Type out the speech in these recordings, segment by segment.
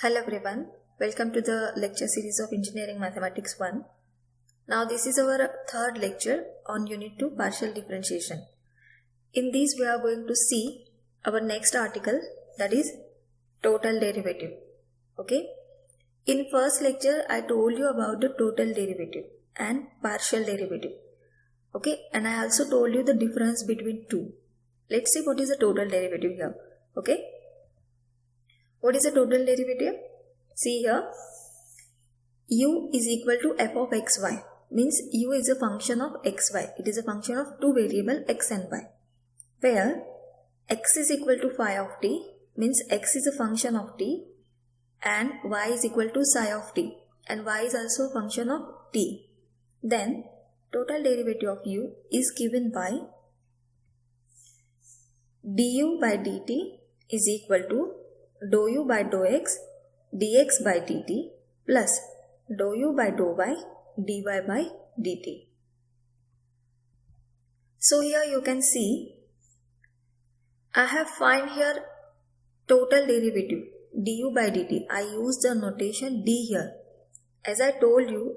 Hello everyone, welcome to the lecture series of Engineering Mathematics 1. Now this is our third lecture on Unit 2 Partial Differentiation. In this we are going to see our next article, that is total derivative. Okay. In first lecture I told you about the total derivative and partial derivative. Okay, and I also told you the difference between two. Let's see what is the total derivative here. Okay. What is the total derivative? See here, u is equal to f of xy, means u is a function of xy. It is a function of two variables x and y, where x is equal to phi of t, means x is a function of t, and y is equal to psi of t, and y is also a function of t. Then total derivative of u is given by du by dt is equal to dou u by dou x dx by dt plus dou u by dou y dy by dt. So here you can see I have find here total derivative du by dt. I use the notation d here. As I told you,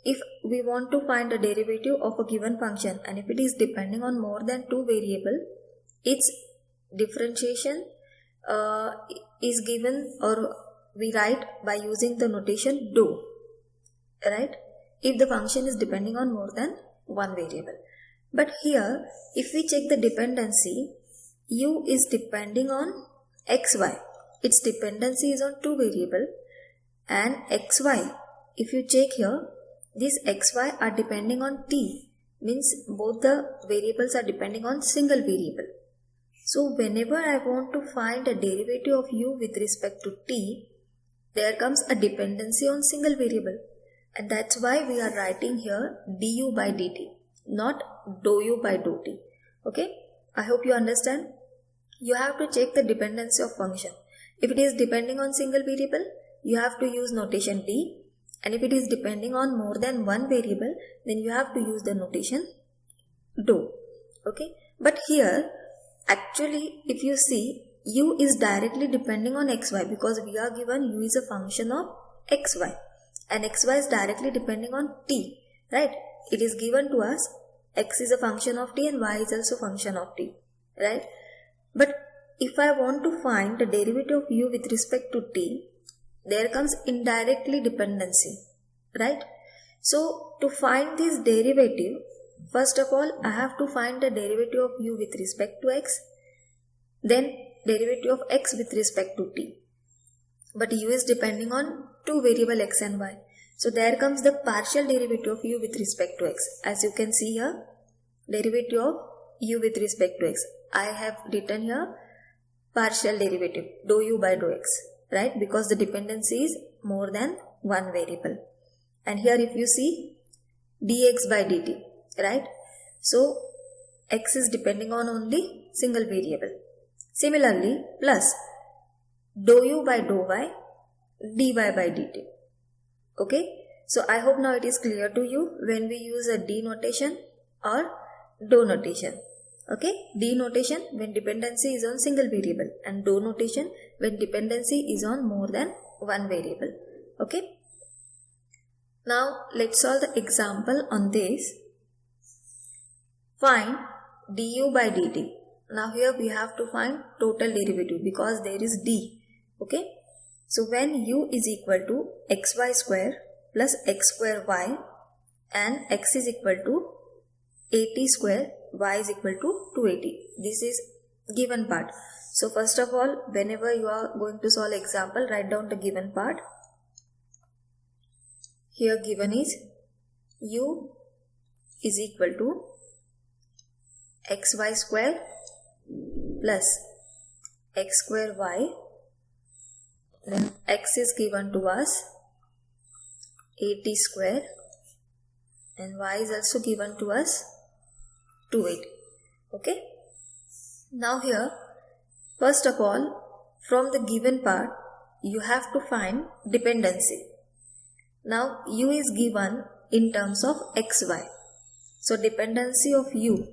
if we want to find the derivative of a given function and if it is depending on more than two variables, its differentiation is given, or we write by using the notation dou, right? If the function is depending on more than one variable. But here, if we check the dependency, u is depending on xy. Its dependency is on two variables, and xy, if you check here, these xy are depending on t, means both the variables are depending on single variable. So whenever I want to find a derivative of u with respect to t, there comes a dependency on single variable, and that's why we are writing here du by dt, not dou u by dou t. Okay, I hope you understand. You have to check the dependency of function. If it is depending on single variable, you have to use notation d, and if it is depending on more than one variable, then you have to use the notation dou. Okay, but here actually if you see, u is directly depending on xy because we are given u is a function of xy, and xy is directly depending on t, right? It is given to us x is a function of t and y is also a function of t, right? But if I want to find the derivative of u with respect to t, there comes indirectly dependency, right? So to find this derivative, first of all I have to find the derivative of u with respect to x, then derivative of x with respect to t. But u is depending on two variables x and y. So there comes the partial derivative of u with respect to x. As you can see here, derivative of u with respect to x. I have written here partial derivative dou u by dou x, right? Because the dependency is more than one variable. And here if you see dx by dt, right? So x is depending on only single variable. Similarly, plus dou u by dou y dy by dt. Okay, so I hope now it is clear to you when we use a d notation or dou notation. Okay, d notation when dependency is on single variable, and dou notation when dependency is on more than one variable. Okay, now let's solve the example on this. Find du by dt. Now here we have to find total derivative because there is d. Okay, so when u is equal to xy square plus x square y and x is equal to 80 square, y is equal to 280. This is given part. So first of all, whenever you are going to solve example, write down the given part. Here given is u is equal to xy square plus x square y, then x is given to us 80 square and y is also given to us 280. Okay, now here first of all from the given part you have to find dependency. Now u is given in terms of xy, so dependency of u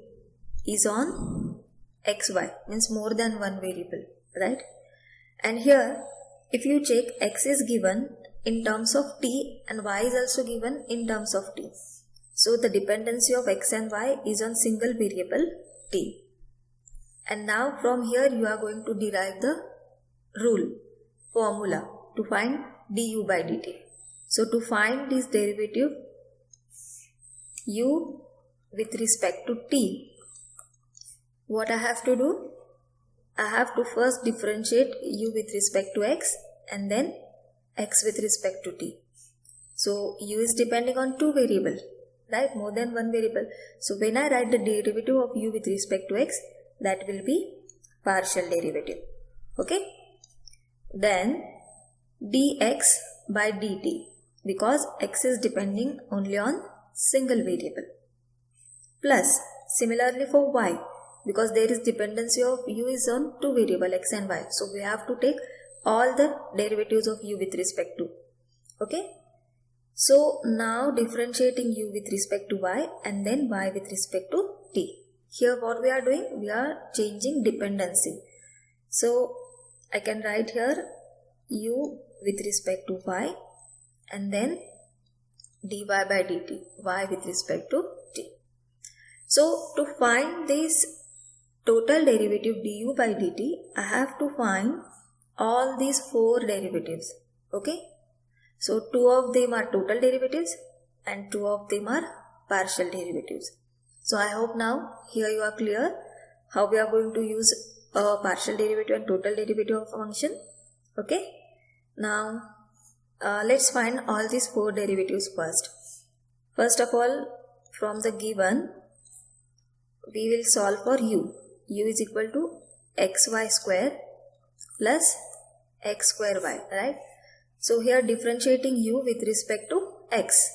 is on xy, means more than one variable, right? And here if you check, x is given in terms of t and y is also given in terms of t. So the dependency of x and y is on single variable t. And now from here you are going to derive the formula to find du by dt. So to find this derivative u with respect to t, what I have to do? I have to first differentiate u with respect to x and then x with respect to t. So u is depending on two variables, right? More than one variable. So when I write the derivative of u with respect to x, that will be partial derivative. Okay? Then dx by dt, because x is depending only on single variable, plus similarly for y, because there is dependency of u is on two variable x and y. So we have to take all the derivatives of u with respect to. Okay. So now differentiating u with respect to y and then y with respect to t. Here what we are doing? We are changing dependency. So I can write here u with respect to y and then dy by dt, y with respect to t. So to find this total derivative du by dt, I have to find all these four derivatives. Okay. So two of them are total derivatives and two of them are partial derivatives. So I hope now here you are clear how we are going to use a partial derivative and total derivative of a function. Okay. Now let's find all these four derivatives first. First of all, from the given, we will solve for u. U is equal to xy square plus x square y, right? So here differentiating u with respect to x.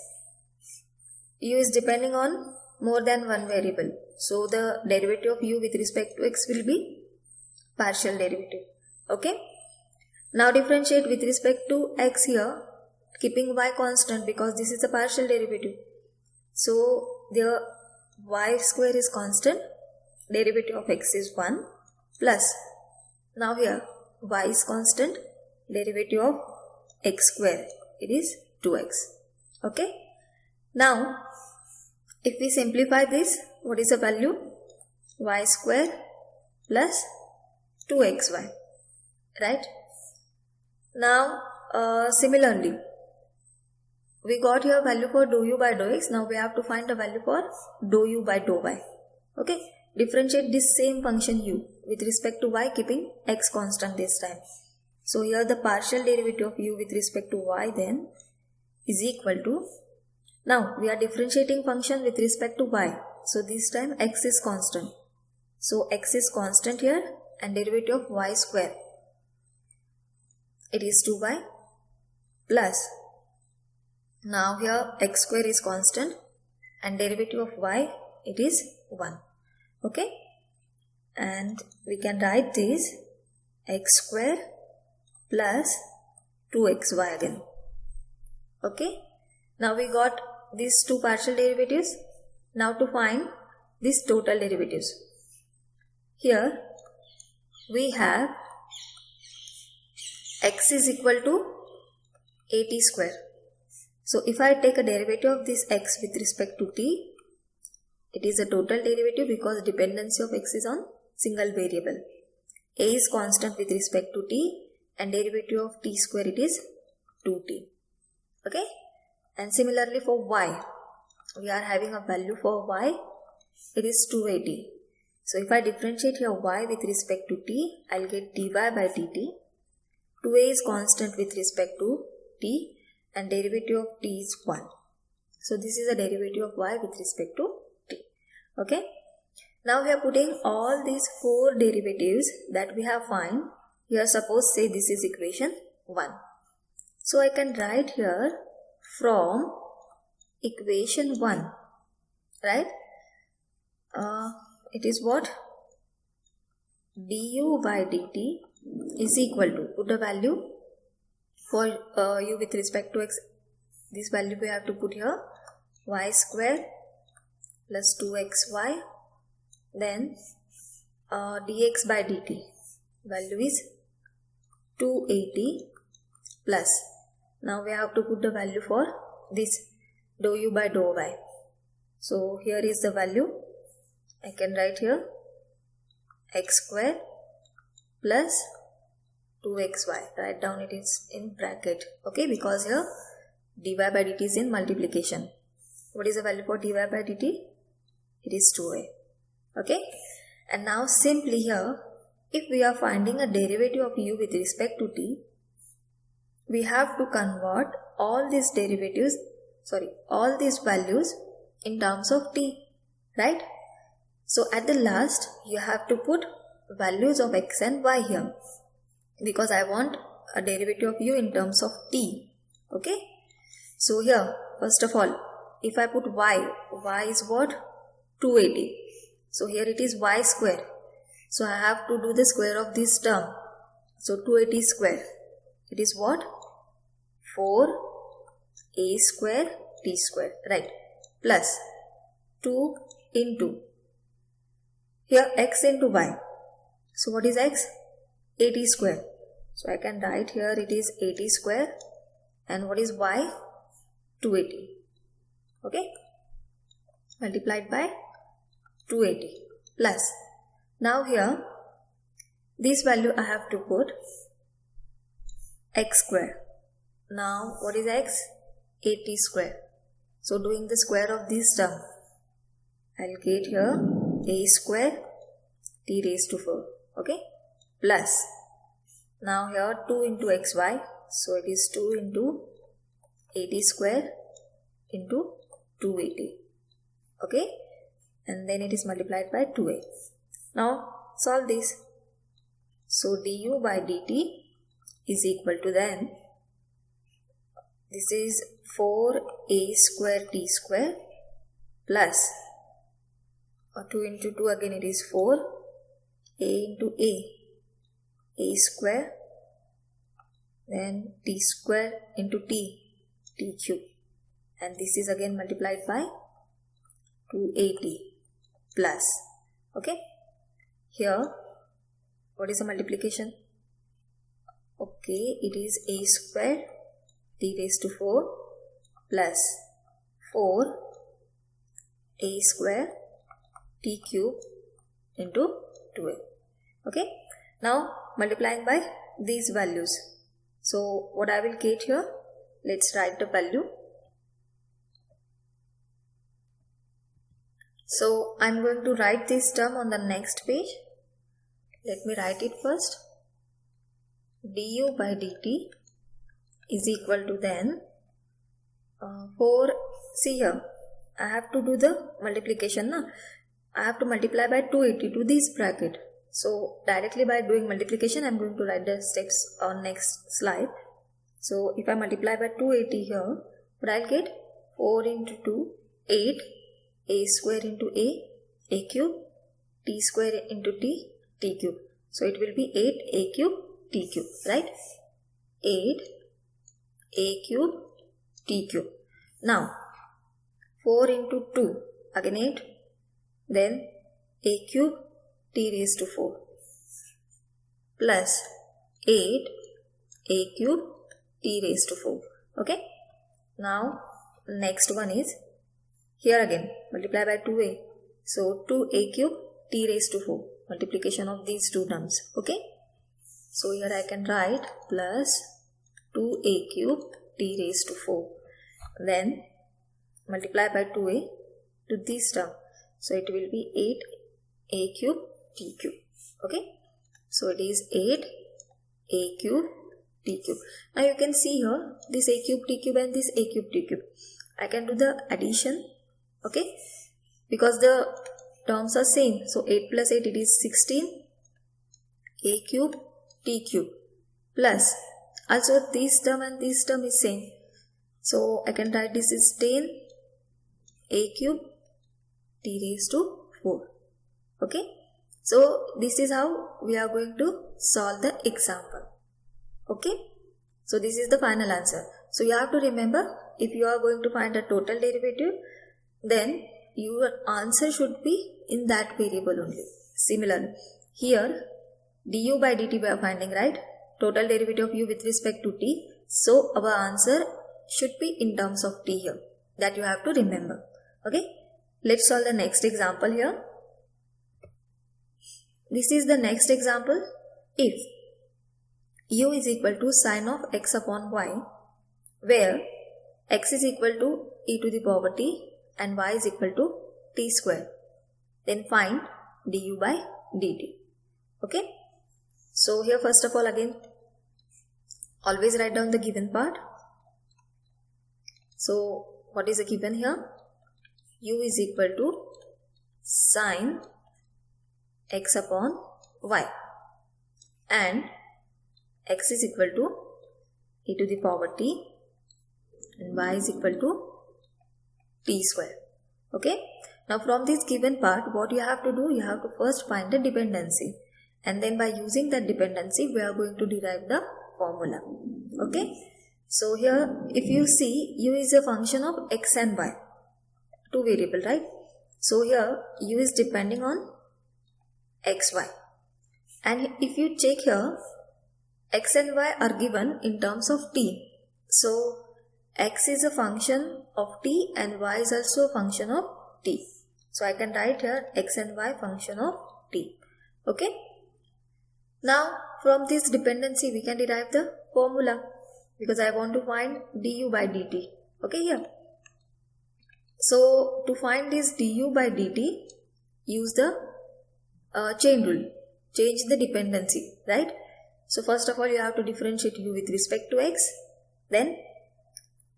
U is depending on more than one variable. So the derivative of u with respect to x will be partial derivative. Okay. Now differentiate with respect to x here, keeping y constant because this is a partial derivative. So the y square is constant, derivative of x is 1 plus, now here y is constant, derivative of x square, it is 2x. Okay. Now if we simplify this, what is the value? Y square plus 2xy, right? Now similarly, we got here value for dou u by dou x. Now we have to find the value for dou u by dou y. Okay. Differentiate this same function u with respect to y, keeping x constant this time. So here the partial derivative of u with respect to y then is equal to, now we are differentiating function with respect to y. So this time x is constant. So x is constant here and derivative of y square, it is 2y plus, now here x square is constant and derivative of y, it is 1. Okay. And we can write this x square plus 2xy again. Okay. Now we got these two partial derivatives. Now to find these total derivatives. Here we have x is equal to at square. So if I take a derivative of this x with respect to t, it is a total derivative because dependency of x is on single variable. A is constant with respect to t and derivative of t square, it is 2t. Okay. And similarly for y, we are having a value for y, it is 280. So if I differentiate here y with respect to t, I will get dy by dt. 2a is constant with respect to t and derivative of t is 1. So this is a derivative of y with respect to t. Okay. Now we are putting all these four derivatives that we have find. Here suppose say this is equation 1. So I can write here from equation 1, right? It is what? Du by dt is equal to, put the value for u with respect to x, this value we have to put here, y square plus 2xy, then dx by dt value is 280 plus. Now we have to put the value for this dou u by dou y. So here is the value. I can write here x square plus 2xy. Write down it is in bracket. Okay, because here dy by dt is in multiplication. What is the value for dy by dt? It is 2a. Okay, and now simply here, if we are finding a derivative of u with respect to t, we have to convert all these values in terms of t, right? So at the last, you have to put values of x and y here, because I want a derivative of u in terms of t. Okay, so here, first of all, if I put y is what? 280. So here it is y square. So I have to do the square of this term. So 280 square. It is what? 4a square t square. Right. Plus 2 into. Here x into y. So what is x? 80 square. So I can write here it is 80 square. And what is y? 280. Okay. Multiplied by 280 plus. Now here this value I have to put x square. Now what is x? 80 square. So doing the square of this term, I'll get here a square t raised to 4. Okay, plus. Now here 2 into xy. So it is 2 into 80 square into 280. Okay, and then it is multiplied by 2a. Now solve this. So du by dt is equal to, then this is 4a square t square plus 2 into 2, again it is 4, a into a square, then t square into t cube, and this is again multiplied by 280 plus. Okay, here what is the multiplication? Okay, it is a square t raised to 4 plus 4 a square t cube into 2a. Okay, now multiplying by these values. So what I will get here, let's write the value. So I'm going to write this term on the next page. Let me write it first. Du by dt is equal to, then 4, see here, I have to do the multiplication. Na? I have to multiply by 280 to this bracket. So directly by doing multiplication, I am going to write the steps on next slide. So if I multiply by 280 here, what I'll get? 4 into 2, 8, a square into a cube, t square into t cube. So it will be 8a cube t cube, right? 8a cube t cube. Now 4 into 2, again 8, then a cube t raised to 4 plus 8 a cube t raised to 4. Okay. Now next one is here again multiply by 2a. So 2a cube t raised to 4. Multiplication of these two terms. Okay. So here I can write plus 2a cube t raised to 4. Then multiply by 2a to this term. So it will be 8a cube t cube. Okay. So it is 8a cube t cube. Now you can see here this a cube t cube and this a cube t cube. I can do the addition. Okay. Because the terms are same. So 8 plus 8 it is 16 a cube t cube plus also this term and this term is same. So I can write this is 10 a cube t raised to 4. Okay. So this is how we are going to solve the example. Okay. So this is the final answer. So you have to remember, if you are going to find a total derivative, then your answer should be in that variable only. Similar, here du by dt we are finding, right? Total derivative of u with respect to t. So our answer should be in terms of t here. That you have to remember. Okay. Let's solve the next example here. This is the next example. If u is equal to sine of x upon y, where x is equal to e to the power t and y is equal to t square, then find du by dt. Okay. So here first of all, again always write down the given part. So what is the given here? U is equal to sine x upon y and x is equal to e to the power t and y is equal to t square. Okay. Now from this given part, what you have to do, you have to first find the dependency, and then by using that dependency we are going to derive the formula. Okay. So here if you see, u is a function of x and y, two variable, right? So here u is depending on xy, and if you check here, x and y are given in terms of t. So x is a function of t and y is also a function of t. So I can write here x and y function of t. Okay. Now from this dependency we can derive the formula, because I want to find du by dt. Okay here. So to find this du by dt, use the chain rule. Change the dependency, right? So first of all you have to differentiate u with respect to x, then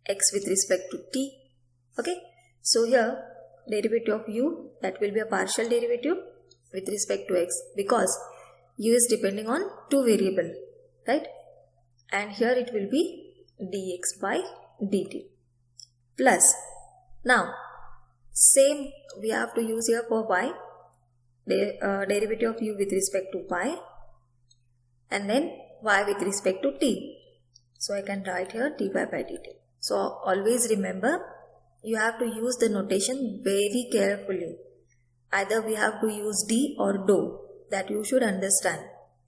x with respect to t. Okay. So here derivative of u, that will be a partial derivative with respect to x, because u is depending on two variable, right? And here it will be dx by dt plus, now same we have to use here for y, derivative of u with respect to y and then y with respect to t. So I can write here dy by dt. So always remember, you have to use the notation very carefully. Either we have to use d or do, that you should understand.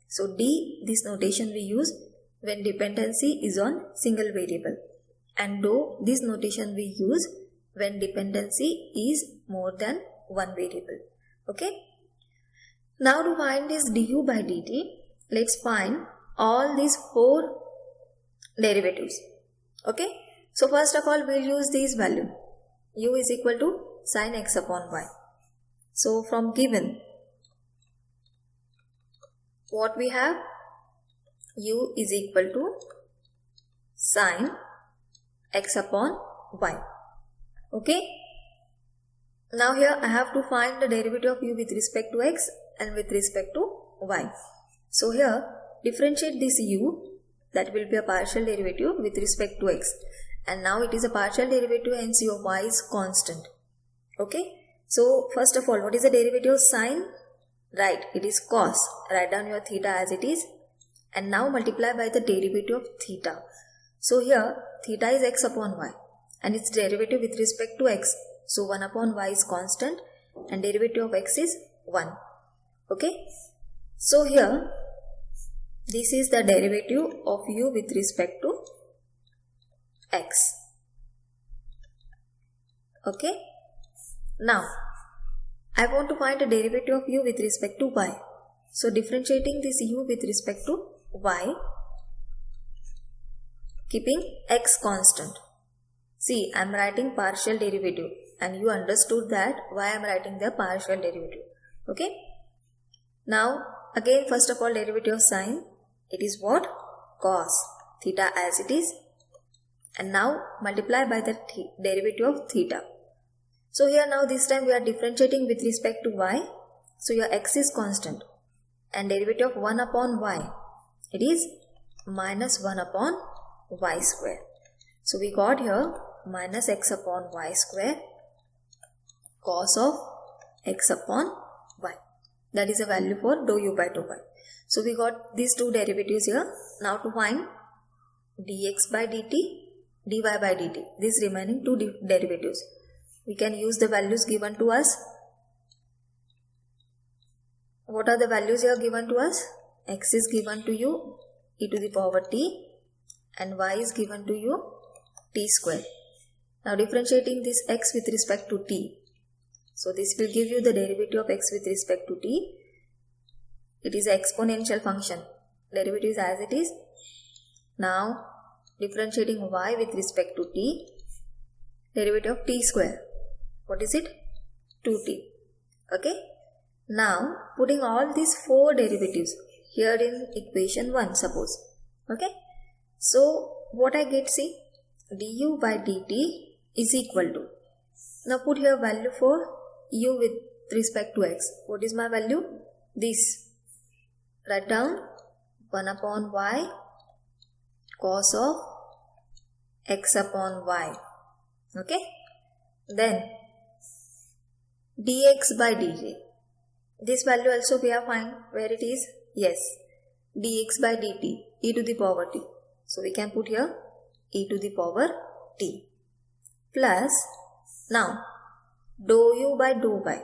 So d, this notation we use when dependency is on single variable, and do, this notation we use when dependency is more than one variable. Okay. Now to find this du by dt, let's find all these four derivatives. Okay. So first of all we'll use this value. U is equal to sine x upon y. So from given, what we have? U is equal to sine x upon y. Okay. Now here I have to find the derivative of u with respect to x and with respect to y. So here differentiate this u, that will be a partial derivative with respect to x, and now it is a partial derivative, hence your y is constant. Okay. So first of all, what is the derivative of sine? Right, it is cos. Write down your theta as it is, and now multiply by the derivative of theta. So here theta is x upon y and its derivative with respect to x. So 1 upon y is constant and derivative of x is 1. Okay. So here this is the derivative of u with respect to x. Okay. Now I want to find the derivative of u with respect to y. So differentiating this u with respect to y, keeping x constant. See, I am writing partial derivative, and you understood that why I am writing the partial derivative. Okay. Now again, first of all, derivative of sine, it is what? Cos. Theta as it is, and now multiply by the derivative of theta. So here now this time we are differentiating with respect to y. So your x is constant and derivative of 1 upon y, it is minus 1 upon y square. So we got here minus x upon y square cos of x upon y. That is a value for dou u by dou y. So we got these two derivatives here. Now to find dx by dt, dy by dt, these remaining two derivatives, we can use the values given to us. What are the values here given to us? X is given to you e to the power t and y is given to you t square. Now differentiating this x with respect to t. So this will give you the derivative of x with respect to t. It is an exponential function. Derivative is as it is. Now differentiating y with respect to t. Derivative of t square. What is it? 2t. Okay. Now putting all these four derivatives here in equation 1, suppose. Okay. So what I get, see, du by dt is equal to. Now put here value for u with respect to x. What is my value? This. Write down 1 upon y cos of x upon y. Okay. Then dx by dt. This value also we have find where it is. Yes. dx by dt e to the power t. So we can put here e to the power t. Plus now dou u by dou y.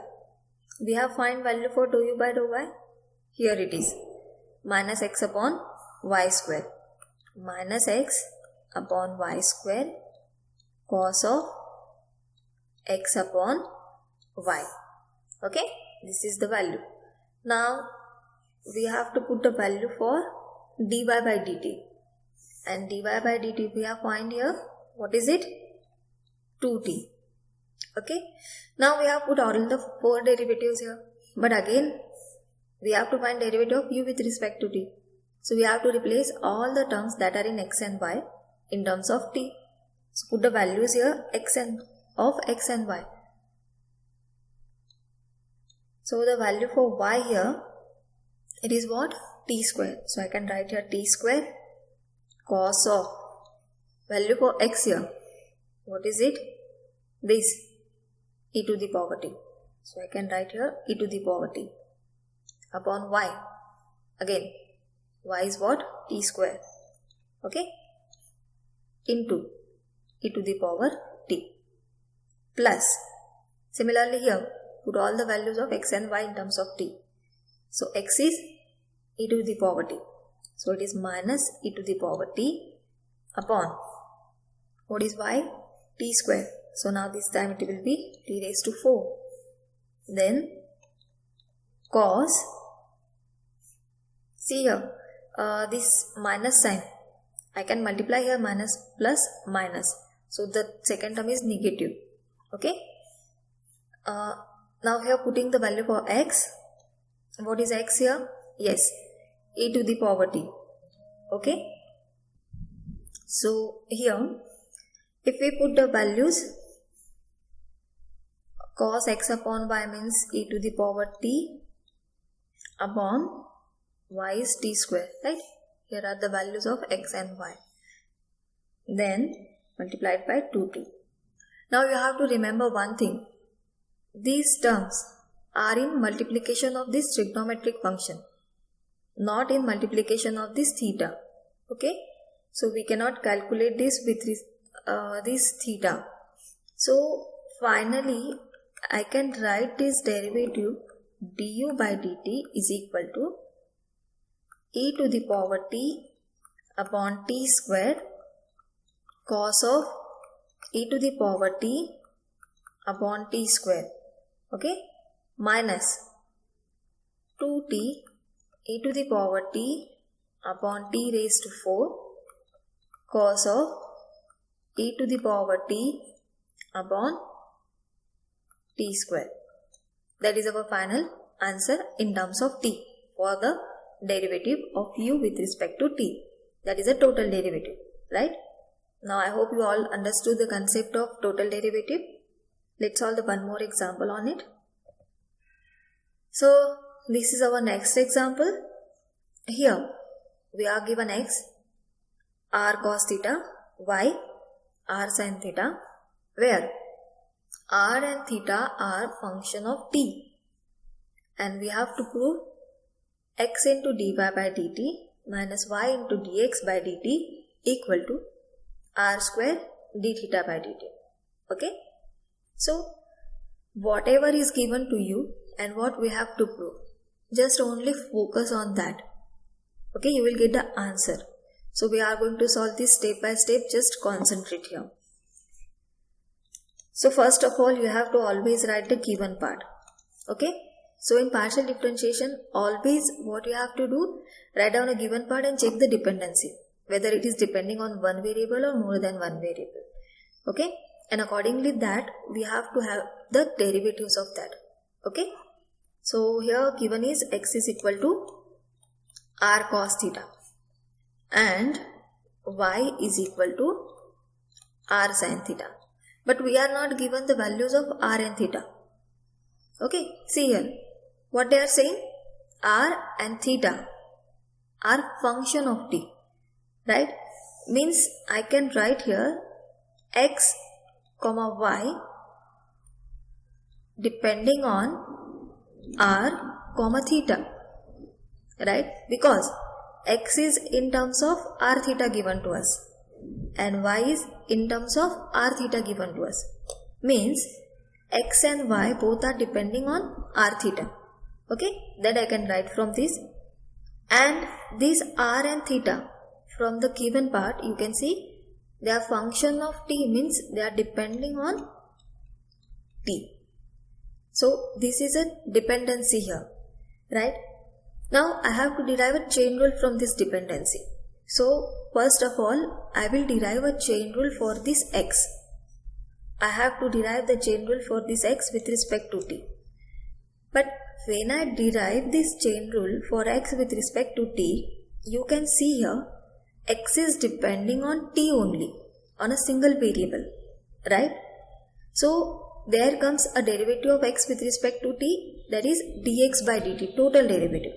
We have find value for dou u by dou y. Here it is. Minus x upon y square. Minus x upon y square cos of x upon y. Okay. This is the value. Now we have to put the value for dy by dt. And dy by dt we have find here. What is it? 2t. Okay. Now we have put all the four derivatives here. But again we have to find derivative of u with respect to t. So we have to replace all the terms that are in x and y in terms of t. So put the values here of x and y. So the value for y here, it is what? T square. So I can write here t square cos of value for x here. What is it? This e to the power t. So I can write here e to the power t upon y. Again y is what? T square. Okay. Into e to the power t. Plus similarly here put all the values of x and y in terms of t. So x is e to the power t. So it is minus e to the power t upon what is y? T square. So now this time it will be t raised to 4. Then cos, see here this minus sign. I can multiply here minus plus minus. So the second term is negative. Okay. Now here putting the value for x. What is x here? Yes, e to the power t. Okay. So here if we put the values, cos x upon y means e to the power t upon y is t square, right? Here are the values of x and y. Then multiplied by 2t. Now you have to remember one thing. These terms are in multiplication of this trigonometric function, not in multiplication of this theta. Okay. So we cannot calculate this with this theta. So finally I can write this derivative du by dt is equal to e to the power t upon t square cos of e to the power t upon t square. Okay. Minus 2t e to the power t upon t raised to 4 cos of e to the power t upon t square. That is our final answer in terms of t for the derivative of u with respect to t. That is a total derivative, right? Now I hope you all understood the concept of total derivative. Let's solve the one more example on it. So this is our next example. Here we are given x, r cos theta, y, r sin theta, where r and theta are function of t, and we have to prove x into dy by dt minus y into dx by dt equal to r square d theta by dt. Okay. So whatever is given to you and what we have to prove, just only focus on that. Okay, you will get the answer. So we are going to solve this step by step. Just concentrate here. So first of all, you have to always write the given part. Okay. So in partial differentiation, always what you have to do, write down a given part and check the dependency, whether it is depending on one variable or more than one variable. Okay. And accordingly that we have to have the derivatives of that. Okay. So here given is x is equal to r cos theta and y is equal to r sin theta. But we are not given the values of r and theta. Okay, see here what they are saying. R and theta are function of t, right? Means I can write here x comma y depending on r comma theta, right? Because x is in terms of r theta given to us and y is in terms of r theta given to us. Means x and y both are depending on r theta. Okay, that I can write from this. And this r and theta from the given part, you can see they are function of t, means they are depending on t. So this is a dependency here, right? Now I have to derive a chain rule from this dependency. So first of all, I will derive a chain rule for this x. I have to derive the chain rule for this x with respect to t. But when I derive this chain rule for x with respect to t, you can see here x is depending on t only, on a single variable, right? So there comes a derivative of x with respect to t, that is dx by dt, total derivative.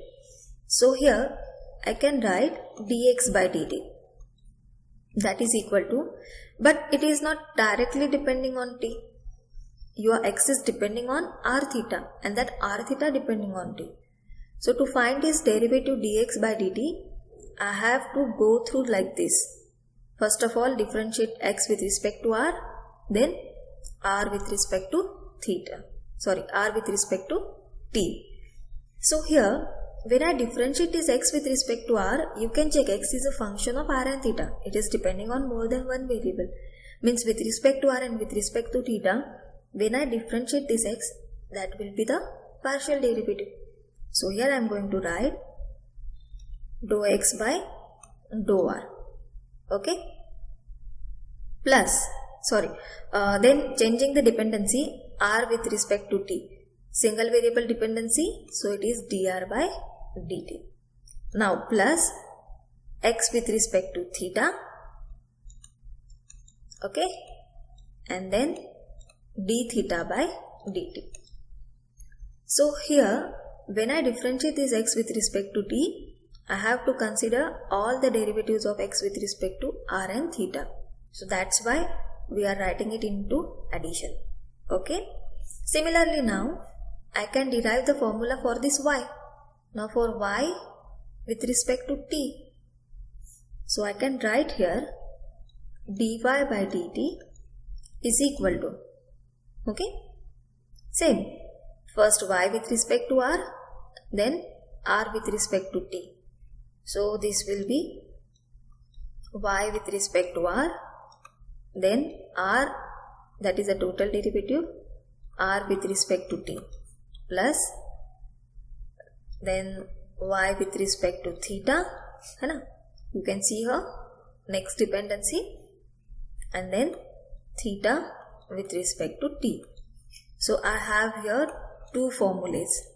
So here I can write dx by dt, that is equal to, but it is not directly depending on t. Your x is depending on r theta and that r theta depending on t. So to find this derivative dx by dt, I have to go through like this. First of all, differentiate x with respect to r, then r with respect to r with respect to t. So here when I differentiate this x with respect to r, you can check x is a function of r and theta. It is depending on more than one variable. Means with respect to r and with respect to theta, when I differentiate this x, that will be the partial derivative. So here I am going to write dou x by dou r. Okay. Plus, then changing the dependency r with respect to t. Single variable dependency, so it is dr by dt. Now plus x with respect to theta. Okay. And then d theta by dt. So here when I differentiate this x with respect to t, I have to consider all the derivatives of x with respect to r and theta. So that's why we are writing it into addition. Okay. Similarly now I can derive the formula for this y. Now for y with respect to t, so I can write here dy by dt is equal to, okay, same, first y with respect to r, then r with respect to t. So this will be y with respect to r, then r, that is a total derivative, r with respect to t, plus then y with respect to theta, you can see here next dependency, and then theta with respect to t. So I have here two formulas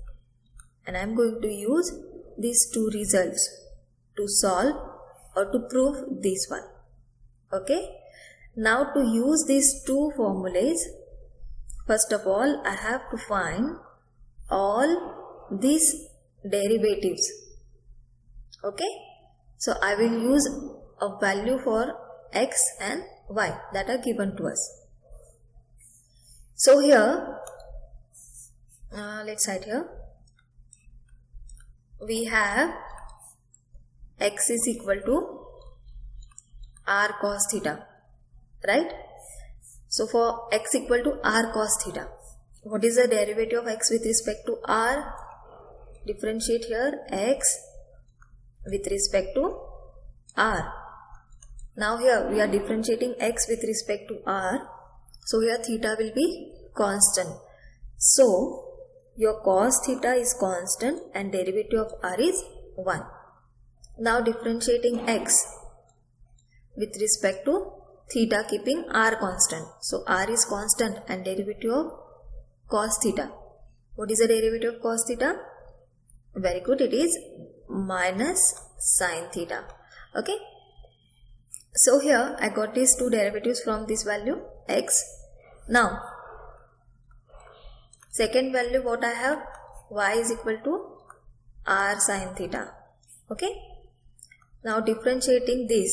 and I am going to use these two results to solve or to prove this one. Okay. Now to use these two formulas, first of all I have to find all these derivatives. Okay. So I will use a value for x and y that are given to us. So here, let's write here, we have x is equal to r cos theta, right? So for x equal to r cos theta, what is the derivative of x with respect to r? Differentiate here x with respect to r. Now here we are differentiating x with respect to r. So here theta will be constant. So your cos theta is constant and derivative of r is 1. Now differentiating x with respect to theta keeping r constant. So r is constant and derivative of cos theta. What is the derivative of cos theta? Very good, it is minus sin theta. Okay. So here I got these two derivatives from this value x. Now second value what I have, y is equal to r sin theta. Okay. Now differentiating this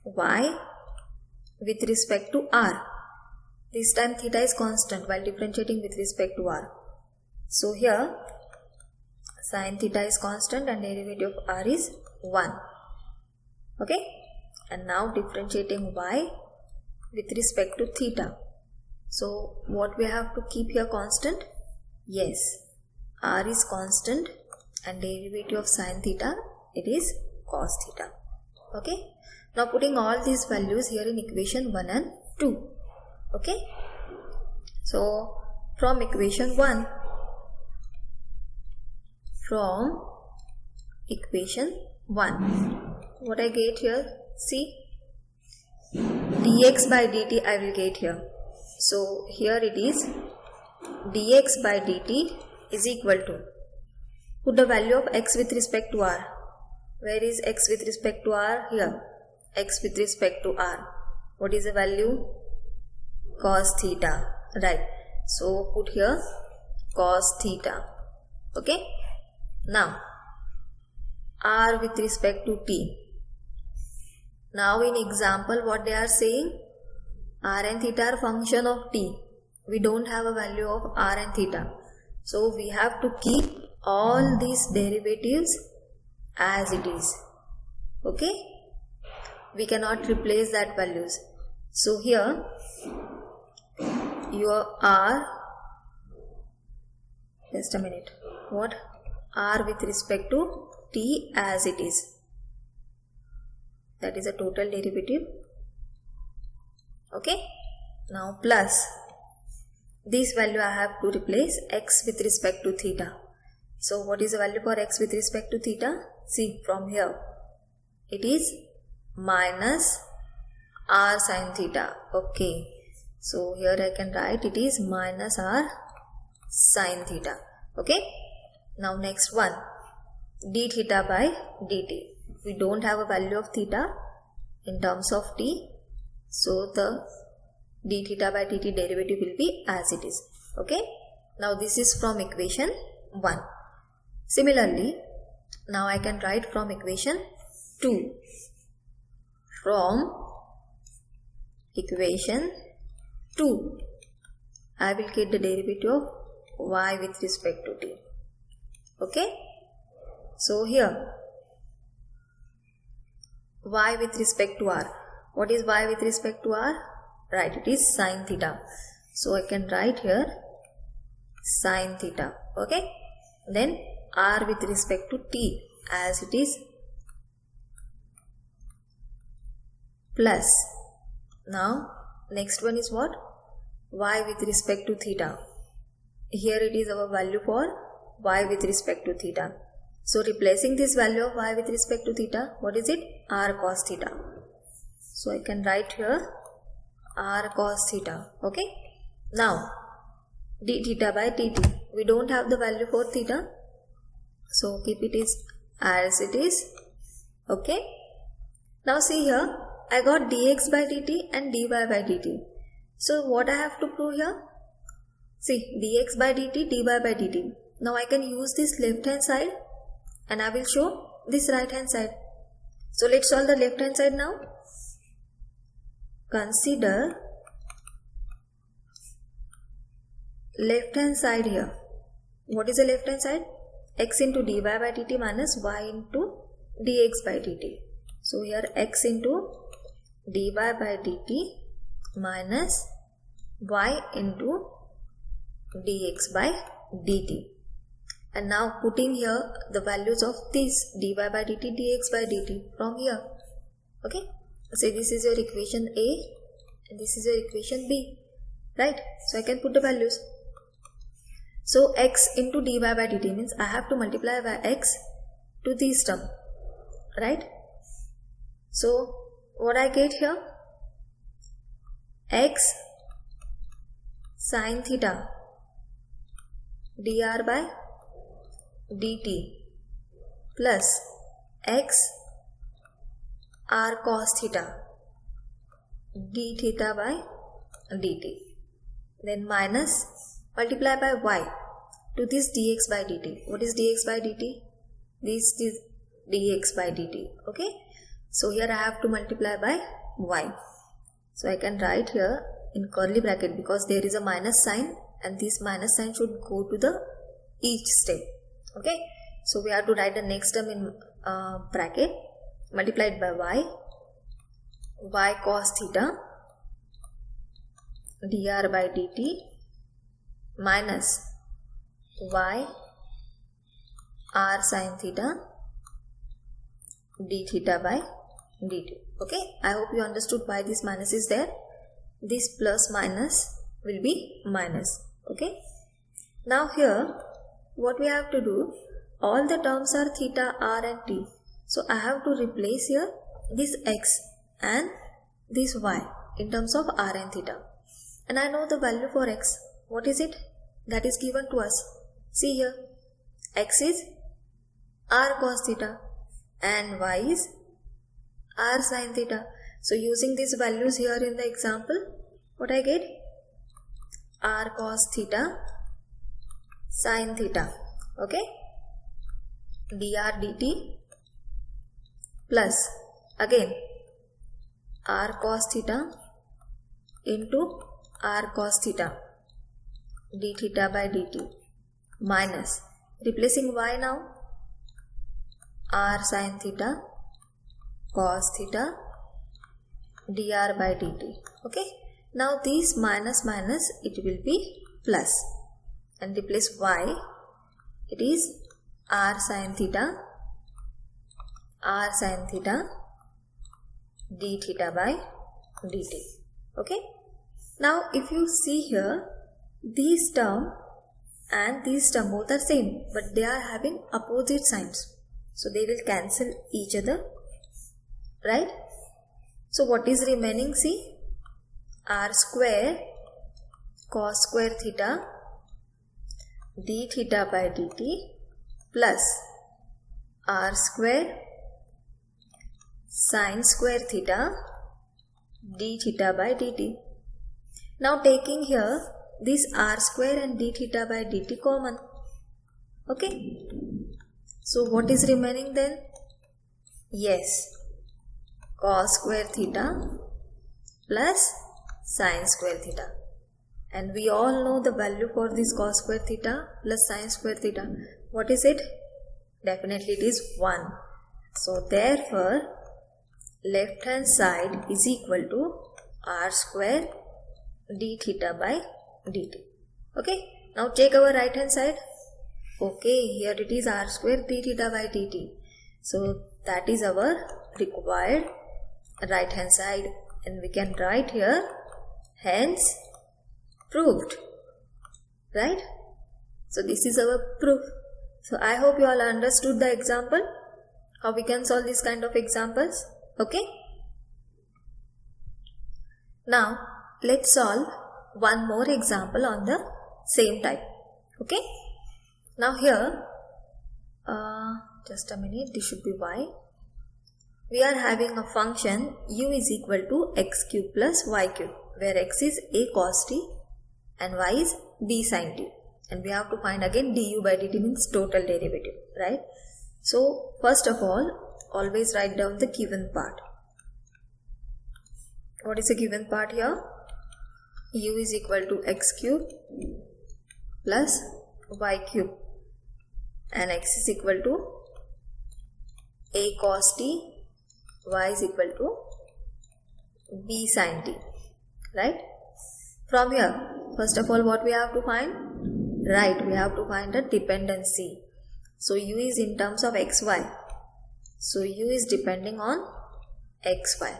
y with respect to r. This time theta is constant while differentiating with respect to r. So here sin theta is constant and derivative of r is 1. Okay. And now differentiating y with respect to theta. So what we have to keep here constant? Yes, r is constant and derivative of sin theta, it is cos theta. Okay. Now putting all these values here in equation 1 and 2. Okay. So from equation 1, what I get here? See, dx by dt I will get here. So here it is dx by dt is equal to, put the value of x with respect to r. Where is x with respect to r? Here, x with respect to r. What is the value? Cos theta, right? So put here cos theta. Okay. Now r with respect to t. Now in example what they are saying, r and theta are function of t. We don't have a value of r and theta. So we have to keep all these derivatives as it is. Okay. We cannot replace that values. So here your r, just a minute, what? R with respect to t as it is. That is a total derivative. Okay. Now plus this value I have to replace x with respect to theta. So what is the value for x with respect to theta? See from here. It is minus r sin theta. Okay. So here I can write it is minus r sin theta. Okay. Now next one, d theta by dt. We don't have a value of theta in terms of t. So the d theta by dt derivative will be as it is. Okay. Now this is from equation 1. Similarly, now I can write from equation 2. From equation 2, I will get the derivative of y with respect to t. Okay. So here y with respect to r. What is y with respect to r? Right, it is sin theta. So I can write here sin theta. Okay. Then r with respect to t as it is plus. Now next one is what? Y with respect to theta. Here it is our value for y with respect to theta. So replacing this value of y with respect to theta, what is it? R cos theta. So I can write here r cos theta. Okay. Now d theta by dt. We don't have the value for theta. So keep it as it is. Okay. Now see here, I got dx by dt and dy by dt. So what I have to prove here? See, dx by dt, dy by dt. Now I can use this left hand side and I will show this right hand side. So let's solve the left hand side now. Consider left hand side here. What is the left hand side? X into dy by dt minus y into dx by dt. So here x into dy by dt minus y into dx by dt. And now putting here the values of this dy by dt, dx by dt from here. Okay. say this is your equation A and this is your equation B, right? So I can put the values. So x into dy by dt means I have to multiply by x to this term, right? So what I get here, x sin theta dr by dt plus x r cos theta d theta by dt, then minus multiply by y to this dx by dt. What is dx by dt? This is dx by dt. Okay, so here I have to multiply by y. So I can write here in curly bracket because there is a minus sign and this minus sign should go to the each step. Okay, so we have to write the next term in bracket multiplied by y cos theta dr by dt minus y r sin theta d theta by dt. Okay, I hope you understood why this minus is there. This plus minus will be minus. Okay, now here what we have to do, all the terms are theta, r and t. So I have to replace here this x and this y in terms of r and theta. And I know the value for x. What is it? That is given to us. See here, x is r cos theta and y is r sin theta. So using these values here in the example, what I get? R cos theta sin theta. Okay, dr dt plus again r cos theta into r cos theta d theta by dt minus, replacing y now, r sin theta cos theta dr by dt. Okay, now this minus minus it will be plus and replace y, it is r sin theta d theta by dt. Okay, now if you see here, these term and these term both are same but they are having opposite signs, so they will cancel each other, right? So what is remaining? See, r square cos square theta d theta by dt plus r square sin square theta d theta by dt. Now taking here this r square and d theta by dt common. Okay, so what is remaining then? Yes, cos square theta plus sin square theta, and we all know the value for this cos square theta plus sin square theta. What is it? Definitely it is 1. So therefore left hand side is equal to r square d theta by dt. Okay, now check our right hand side. Okay, here it is r square d theta by dt. So that is our required right hand side, and we can write here hence proved, right? So this is our proof. So I hope you all understood the example, how we can solve this kind of examples. Okay, now let's solve one more example on the same type. Okay, now here just a minute, this should be y. We are having a function u is equal to x cube plus y cube, where x is a cos t and y is b sin t, and we have to find again du by dt means total derivative, right? So first of all, always write down the given part. What is the given part here? U is equal to x cube plus y cube and x is equal to a cos t, y is equal to b sin t, right? From here, first of all, what we have to find? Right, we have to find the dependency. So u is in terms of xy, so u is depending on xy.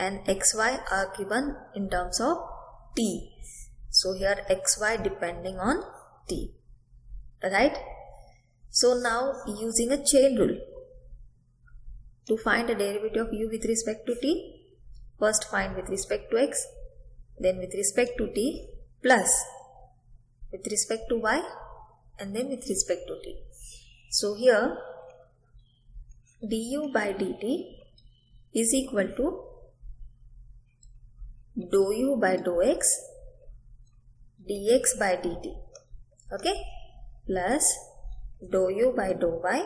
and xy are given in terms of t. So here xy depending on t. Right? So now using a chain rule to find the derivative of u with respect to t, first find with respect to x, then with respect to t, plus with respect to y, and then with respect to t. So here du by dt is equal to dou u by dou x dx by dt, okay, plus dou u by dou y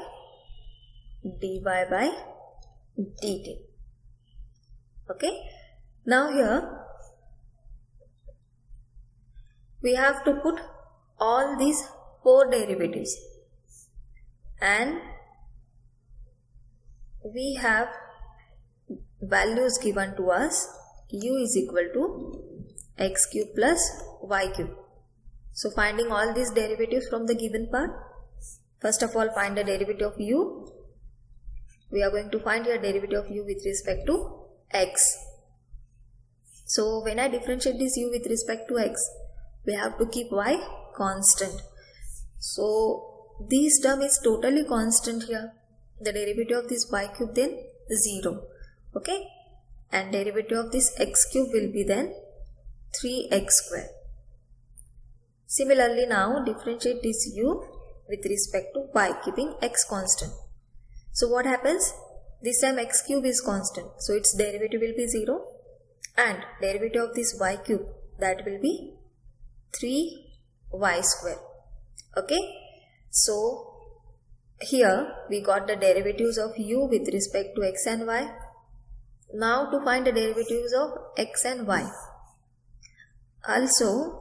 dy by dt. Okay, now here we have to put all these 4 derivatives, and we have values given to us. U is equal to x cube plus y cube. So finding all these derivatives from the given part, first of all find the derivative of u. We are going to find your derivative of u with respect to x. So when I differentiate this u with respect to x, we have to keep y constant. So this term is totally constant here. The derivative of this y cube then 0. Okay, and derivative of this x cube will be then 3x square. Similarly, now differentiate this u with respect to y, keeping x constant. So what happens? This time x cube is constant, so its derivative will be 0, and derivative of this y cube, that will be 3y square. Okay, so here we got the derivatives of u with respect to x and y. Now to find the derivatives of x and y. Also,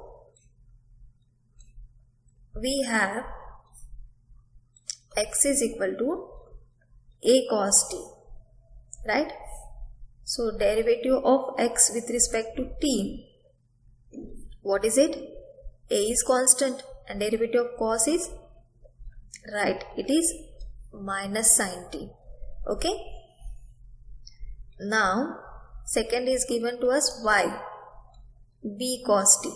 we have x is equal to a cos t, right? So derivative of x with respect to t, what is it? A is constant and derivative of cos is, right, it is minus sin t. Okay, now second is given to us y, b cos t,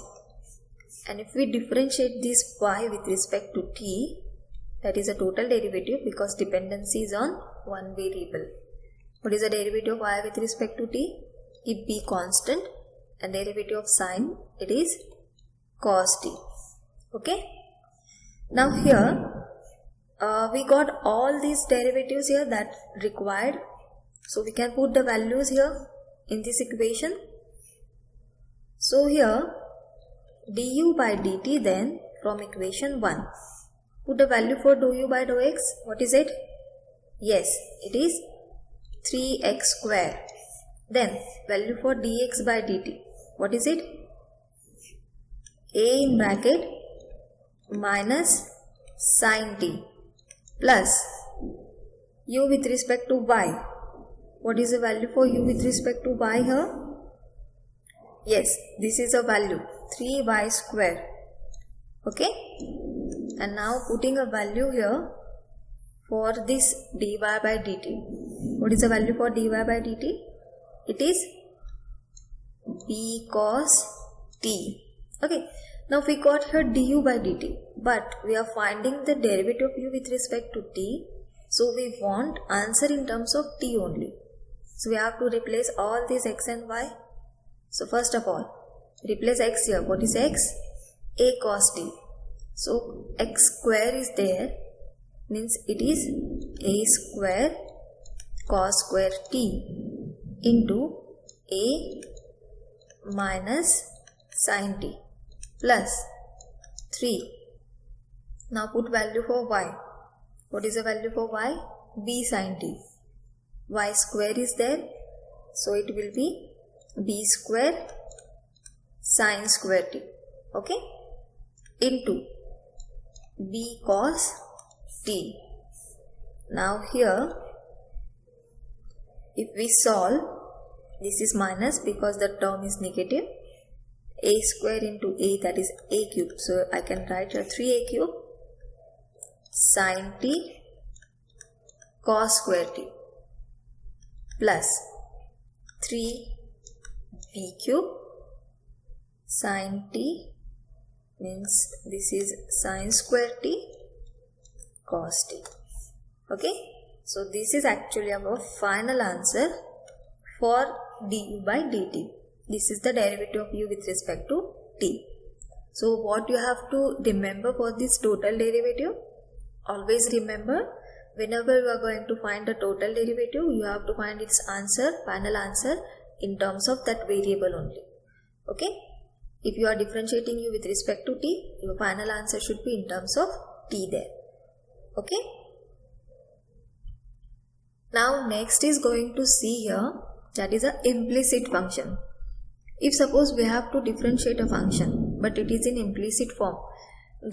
and if we differentiate this y with respect to t, that is a total derivative because dependency is on one variable. What is the derivative of y with respect to t? If b constant, and derivative of sine, it is cos t. Okay, now here we got all these derivatives here that required, so we can put the values here in this equation. So here du by dt, then from equation 1, put the value for dou u by dou x. What is it? Yes, it is 3x square. Then value for dx by dt, what is it? A in bracket minus sin t plus u with respect to y. What is the value for u with respect to y here? Yes, this is a value 3y square. Okay, and now putting a value here for this dy by dt. What is the value for dy by dt? It is b cos t. Okay, now we got here du by dt, but we are finding the derivative of u with respect to t, so we want answer in terms of t only. So we have to replace all these x and y. So first of all, replace x here. What is x? A cos t. So x square is there, means it is a square cos square t into a minus sin t plus 3. Now put value for y. What is the value for y? B sin t. Y square is there, so it will be b square sin square t. Okay, into b cos t. Now here if we solve, this is minus because the term is negative. A square into a, that is a cube. So I can write here 3a cube sin t cos square t plus 3 p cube sine t means this is sine square t cos t. Okay, so this is actually our final answer for du by dt. This is the derivative of u with respect to t. So what you have to remember for this total derivative, always remember, whenever you are going to find the total derivative, you have to find its answer, final answer, in terms of that variable only. Okay, if you are differentiating u with respect to t, your final answer should be in terms of t there. Okay, now next is going to see here, that is a implicit function. If suppose we have to differentiate a function but it is in implicit form,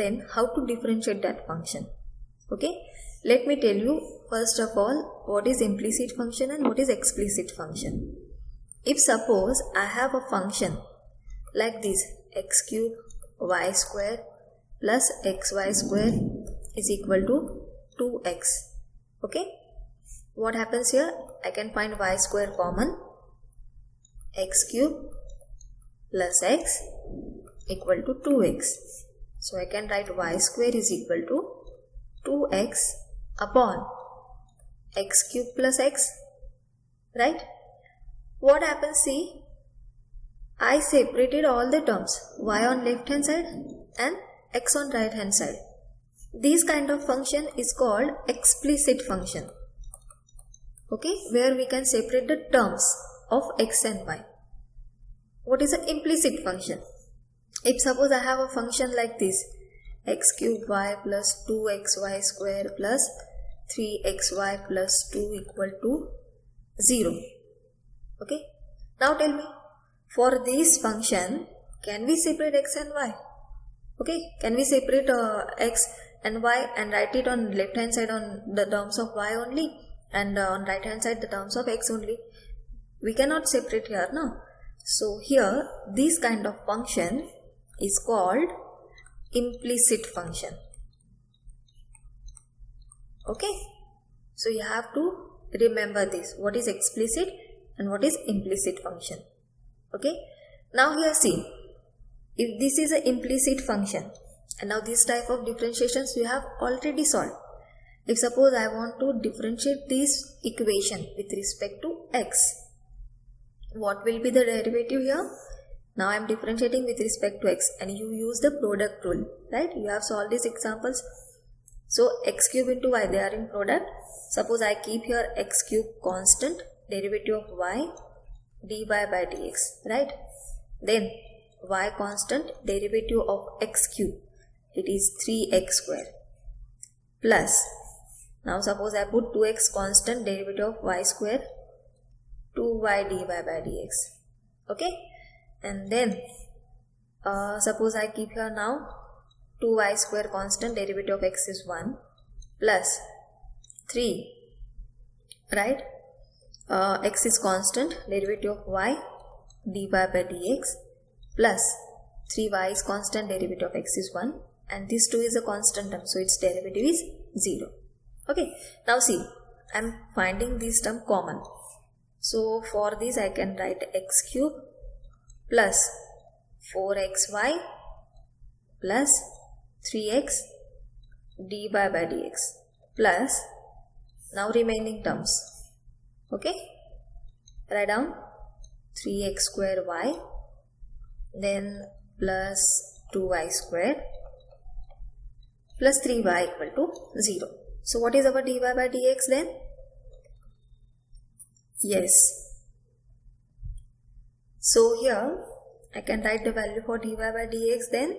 then how to differentiate that function? Okay, let me tell you first of all what is implicit function and what is explicit function. If suppose I have a function like this, x cube y square plus xy square is equal to 2x. Okay, what happens here? I can find y square common, x cube plus x equal to 2x. So I can write y square is equal to 2x upon x cube plus x, right? What happens? See, I separated all the terms, y on left hand side and x on right hand side. This kind of function is called explicit function. Okay, where we can separate the terms of x and y. What is an implicit function? If suppose I have a function like this, x cube y plus 2xy square plus 3xy plus 2 equal to 0. Okay, now tell me, for this function, can we separate x and y? Okay, can we separate x and y and write it on left hand side on the terms of y only and on right hand side the terms of x only? We cannot separate here, no? So here this kind of function is called implicit function. Okay, so you have to remember this, what is explicit and what is implicit function. Okay, now here see, if this is an implicit function and now this type of differentiations we have already solved. If suppose I want to differentiate this equation with respect to x, what will be the derivative here? Now I am differentiating with respect to x and you use the product rule, right? You have solved these examples. So x cube into y, they are in product. Suppose I keep here x cube constant, derivative of y, dy by dx, right? Then y constant, derivative of x cube, it is 3x square plus, now suppose I put 2x constant, derivative of y square, 2y dy by dx. Okay, and then suppose I keep here now 2y square constant, derivative of x is 1 plus 3, right? X is constant, derivative of y dy by dx plus 3y is constant, derivative of x is 1 and this 2 is a constant term, so its derivative is 0. Okay, now see, I am finding this term common. So for this I can write x cube plus 4xy plus 3x dy by dx plus now remaining terms. Okay, write down 3x square y, then plus 2y square plus 3y equal to 0. So what is our dy by dx then? Yes. So here I can write the value for dy by dx, then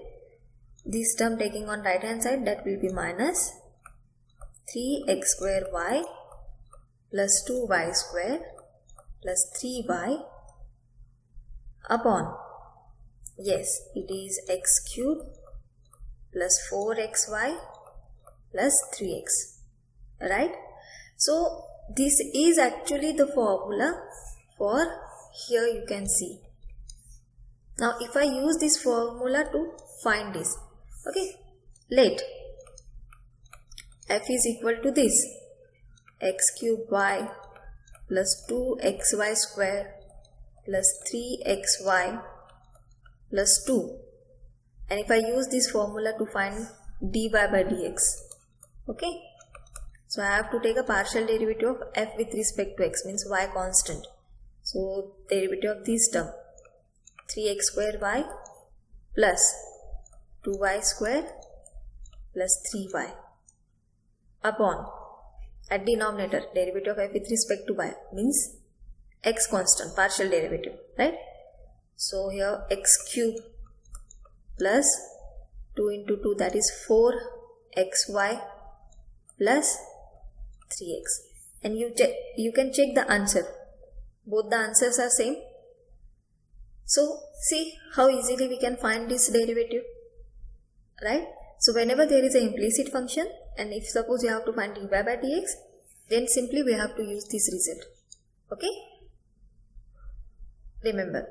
this term taking on right hand side, that will be minus 3x square y plus 2y square plus 3y upon, yes, it is x cube plus 4xy plus 3x, right? So this is actually the formula for here, you can see. Now if I use this formula to find this, okay, let f is equal to this, x cube y plus 2xy square plus 3xy plus 2. And if I use this formula to find dy by dx, okay, so I have to take a partial derivative of f with respect to x, means y constant. So derivative of this term 3x square y plus 2y square plus 3y upon, at denominator, derivative of f with respect to y means x constant, partial derivative, right? So here x cube plus 2 into 2, that is 4xy plus 3x. And you can check the answer. Both the answers are same. So see how easily we can find this derivative, right? So whenever there is an implicit function, and if suppose you have to find dy by dx, then simply we have to use this result. Okay? Remember,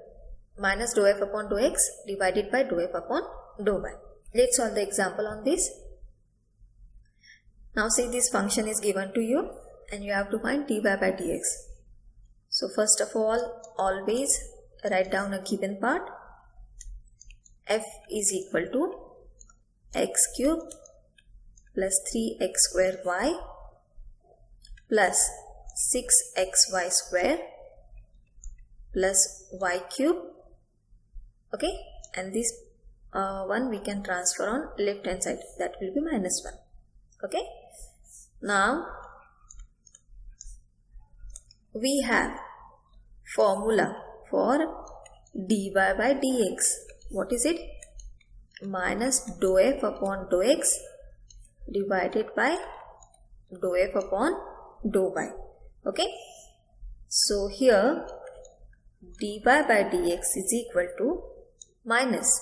minus dou f upon dou x divided by dou f upon dou y. Let's solve the example on this. Now see, this function is given to you and you have to find dy by dx. So first of all, always write down a given part. F is equal to x cube plus 3x square y plus 6xy square plus y cube. Okay, and this one we can transfer on left hand side, that will be minus 1. Okay, now we have formula for dy by dx. What is it? Minus dou f upon dou x divided by dou f upon dou y. Okay, so here dy by dx is equal to minus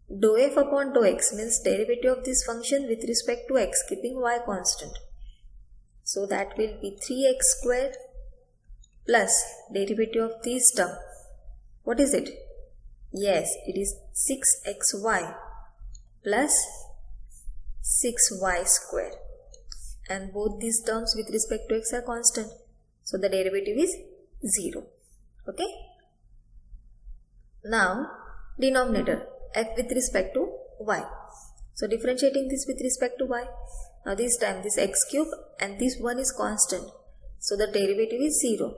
dou f upon dou x, means derivative of this function with respect to x keeping y constant. So that will be 3x square plus derivative of this term. What is it? Yes, it is 6xy plus 6y square. And both these terms with respect to x are constant. So the derivative is 0. Okay. Now denominator f with respect to y. So differentiating this with respect to y. Now this time this x cube and this one is constant. So the derivative is 0.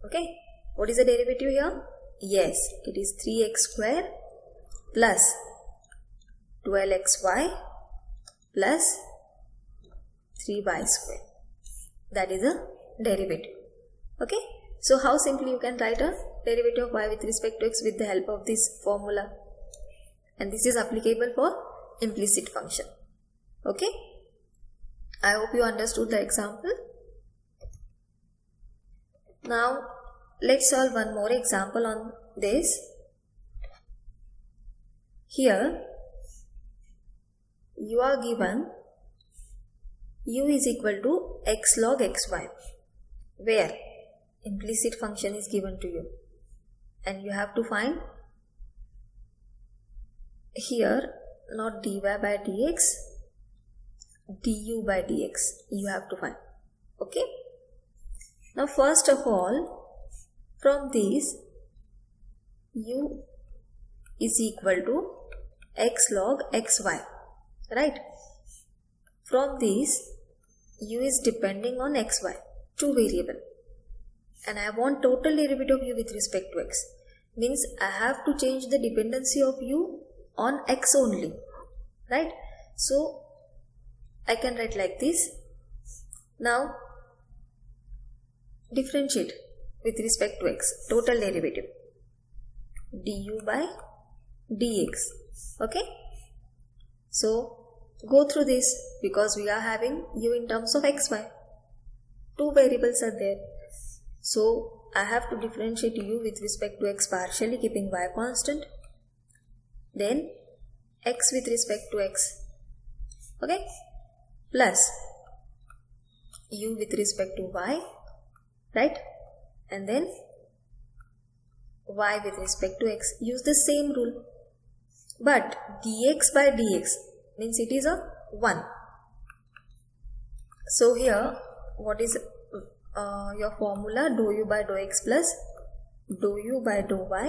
Okay. What is the derivative here? Yes, it is 3x square plus 12xy plus 3y square. That is a derivative. Okay. So how simply you can write a derivative of y with respect to x with the help of this formula. And this is applicable for implicit function. Okay. I hope you understood the example. Now let's solve one more example on this. Here you are given u is equal to x log xy, where implicit function is given to you and you have to find here not dy by dx, du by dx you have to find. Okay. Now first of all, from this u is equal to x log xy, right? From this u is depending on xy, two variable, and I want total derivative of u with respect to x, means I have to change the dependency of u on x only, right? So I can write like this. Now differentiate with respect to x, total derivative du by dx. Okay, so go through this because we are having u in terms of xy, two variables are there. So I have to differentiate u with respect to x partially keeping y constant, then x with respect to x, okay, plus u with respect to y, right, and then y with respect to x. Use the same rule, but dx by dx means it is a 1. So here what is your formula? Dou u by dou x plus dou u by dou y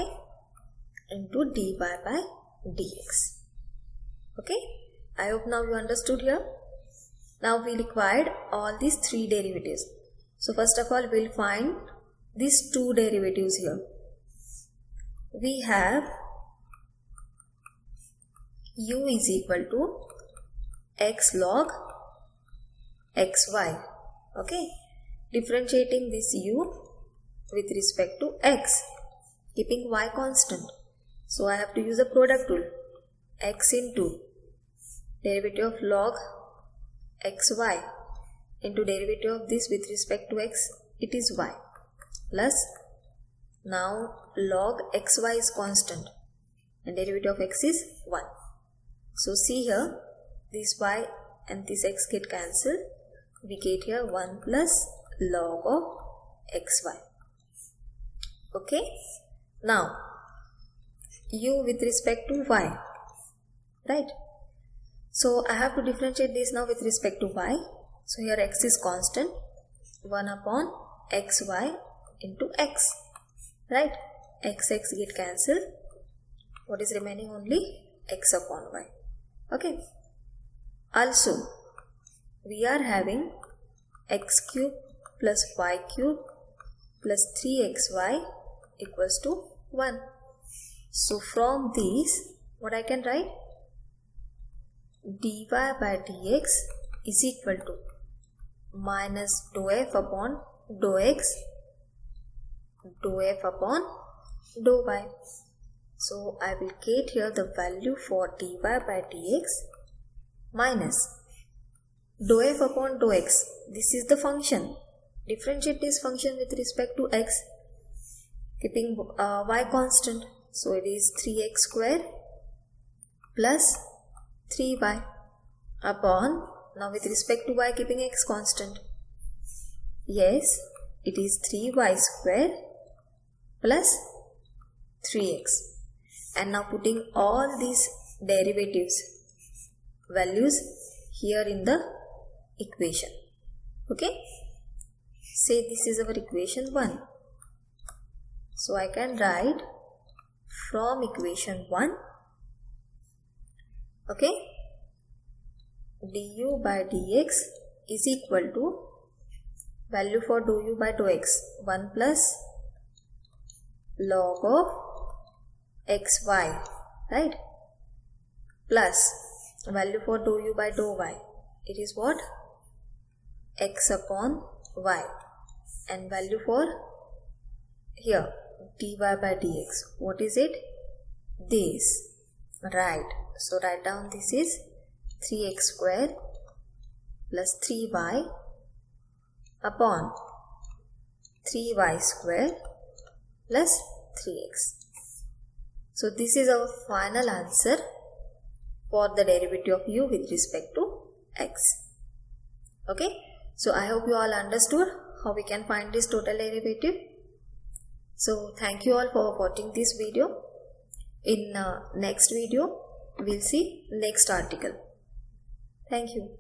into dy by dx. Okay, I hope now you understood here. Now we required all these three derivatives. So first of all, we'll find these two derivatives here. We have u is equal to x log xy. Okay, differentiating this u with respect to x, keeping y constant. So I have to use the product rule. X into derivative of log xy into derivative of this with respect to x, it is y, plus now log xy is constant and derivative of x is 1. So see here, this y and this x get cancelled. We get here 1 plus log of xy. Okay, now u with respect to y, right? So I have to differentiate this now with respect to y. So here x is constant, 1 upon xy into x, right? X get cancelled. What is remaining? Only x upon y. Okay. Also, we are having x cube plus y cube plus 3xy equals to 1. So from these, what I can write? dy by dx is equal to minus dou f upon dou x, dou f upon dou y. So I will get here the value for dy by dx minus dou f upon dou x. This is the function. Differentiate this function with respect to x, keeping y constant. So it is 3x square plus 3y upon, now with respect to y keeping x constant. Yes, it is 3y square plus 3x. And now putting all these derivatives values here in the equation. Okay, say this is our equation 1. So I can write from equation 1, okay, du by dx is equal to value for dou u by dou x, 1 plus log of xy, right, plus value for dou u by dou y, it is what? X upon y, and value for here dy by dx, what is it? This, right? So write down this is 3x square plus 3y upon 3y square plus 3x. So this is our final answer for the derivative of u with respect to x. Okay, so I hope you all understood how we can find this total derivative. So thank you all for watching this video. In next video, we'll see next article. Thank you.